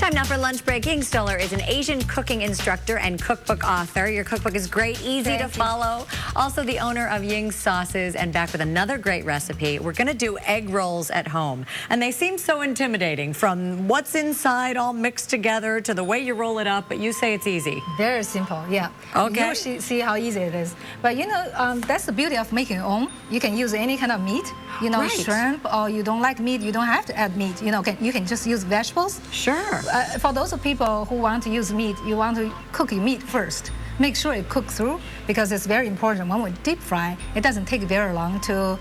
Time now for lunch break. Ying is an Asian cooking instructor and cookbook author. Your cookbook is great, easy to follow. Also the owner of Ying Sauces, and back with another great recipe. We're going to do egg rolls at home. And they seem so intimidating, from what's inside all mixed together to the way you roll it up, but you say it's easy. Very simple, yeah. Okay. You see how easy it is. But you know, that's the beauty of making your own. You can use any kind of meat, you know, shrimp, or you don't like meat, you don't have to add meat. You know, you can just use vegetables. Sure. For those of people who want to use meat, you want to cook your meat first. Make sure it cooks through, because it's very important. When we deep fry, it doesn't take very long to,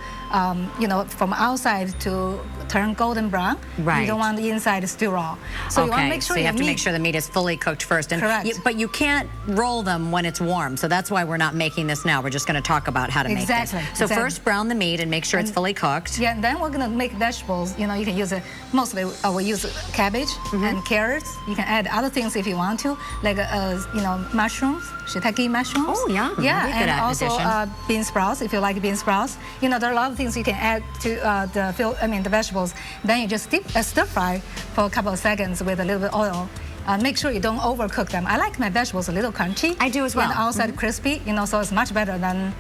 you know, from outside to turn golden brown. Right. You don't want the inside still raw. So you want to make sure so you have to make sure the meat is fully cooked first. And correct. But you can't roll them when it's warm. So that's why we're not making this now. We're just going to talk about how to make this. So first brown the meat and make sure it's fully cooked. Yeah, and then we're going to make vegetables. You know, you can use it, mostly we use cabbage and carrots. You can add other things if you want to, like, you know, mushrooms, shiitake mushrooms. Oh, yeah. Yeah, and also bean sprouts, if you like bean sprouts. You know, there are a lot of things you can add to the vegetables. Then you just stir fry for a couple of seconds with a little bit of oil. Make sure you don't overcook them. I like my vegetables a little crunchy. I do as well. And outside crispy, you know, so it's much better than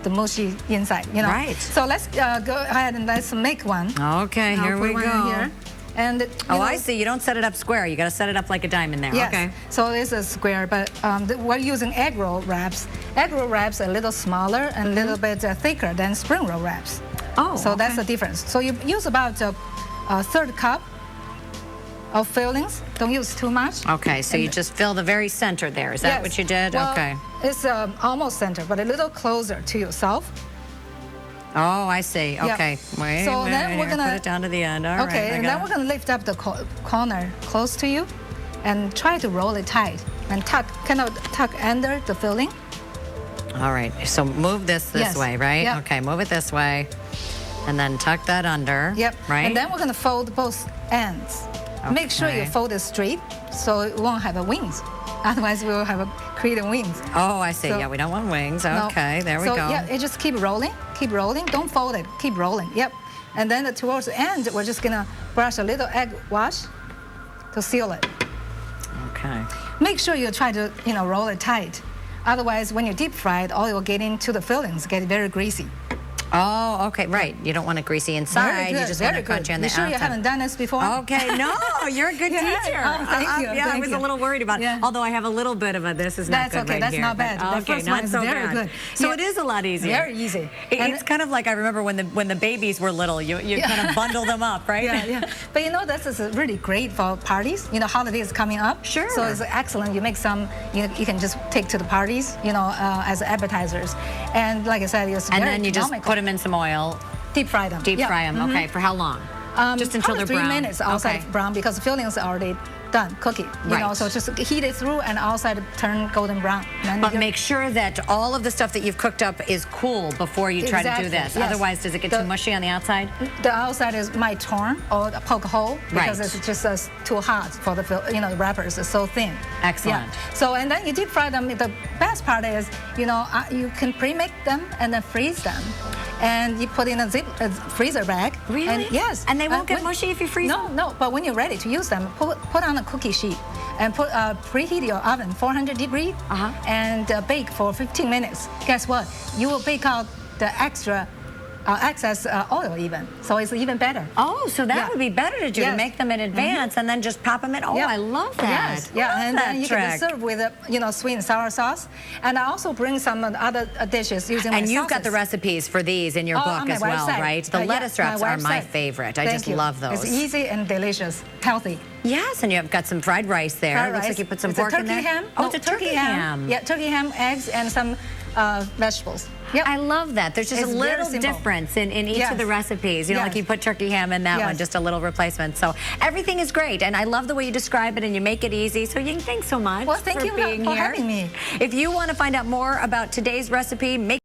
the mushy inside, you know. Right. So let's go ahead and let's make one. Okay, here we go. Here. And I see. You don't set it up square. You got to set it up like a diamond there. Yes. Okay. So this is square, but we're using egg roll wraps. Egg roll wraps are a little smaller and a little bit thicker than spring roll wraps. Oh. So that's the difference. So you use about a third cup of fillings. Don't use too much. Okay, so you just fill the very center there. Is that what you did? Well, okay. It's almost center, but a little closer to yourself. Oh, I see. Okay. Wait, so then we're gonna put it down to the end. All right. Okay, and then we're gonna lift up the corner close to you, and try to roll it tight and kind of tuck under the filling. All right. So move this way, right? Yep. Okay. Move it this way, and then tuck that under. Yep. Right. And then we're gonna fold both ends. Okay. Make sure you fold it straight, so it won't have wings. Otherwise, we will have creating wings. Oh, I see. So, yeah, we don't want wings. Okay, there we go. So yeah, it just keep rolling. Keep rolling. Don't fold it. Keep rolling. Yep. And then towards the end, we're just gonna brush a little egg wash to seal it. Okay. Make sure you try to, you know, roll it tight. Otherwise, when you deep fry it, oil will get into the fillings, get very greasy. Oh, okay, right. You don't want it greasy inside. You just want it crunchy on the outside. You sure you haven't done this before? Okay, no, you're a good teacher. Oh, thank you. Yeah, I was a little worried about it. Although I have a little bit of a, this is not good right here. That's not bad. Okay, not so bad. Good. So it is a lot easier. Very easy. It's kind of like, I remember when the babies were little, you kind of bundle them up, right? Yeah. But you know, this is really great for parties. You know, holidays coming up. Sure. So it's excellent. You make some, you can just take to the parties, you know, as appetizers. And like I said, it's very then you just put them in some oil. Deep fry them. Deep fry them. Okay. For how long? Just until they're brown. 3 minutes outside brown, because the fillings are already done cooking. You know, so just heat it through and outside turn golden brown. But make sure that all of the stuff that you've cooked up is cool before you try to do this. Yes. Otherwise, does it get too mushy on the outside? The outside might turn or poke a hole, because it's just too hot for the, you know, the wrappers are so thin. Excellent. Yeah. So, and then you deep fry them. The best part is, you know, you can pre-make them and then freeze them. And you put in a freezer bag. Really? And yes. And they won't get mushy if you freeze them? No, but when you're ready to use them, put on a cookie sheet and preheat your oven 400 degrees and bake for 15 minutes. Guess what? You will bake out the excess oil even, so it's even better. Oh, so that would be better to do, to make them in advance and then just pop them in. Oh, I love that. Yes. Yeah, and then you can serve with you know, sweet and sour sauce. And I also bring some other dishes using my sauces. And you've got the recipes for these in your book as well, right? The lettuce wraps are my favorite. I just love those. It's easy and delicious, healthy. Yes, and you've got some fried rice there. Looks like you put some pork in there. Ham. Oh, it's a turkey ham. Yeah, turkey ham, eggs, and some vegetables. Yep. I love that. There's just a little difference in each of the recipes. You know, like you put turkey ham in that one, just a little replacement. So everything is great, and I love the way you describe it and you make it easy. So Ying, thanks so much for being here. Having me. If you want to find out more about today's recipe, make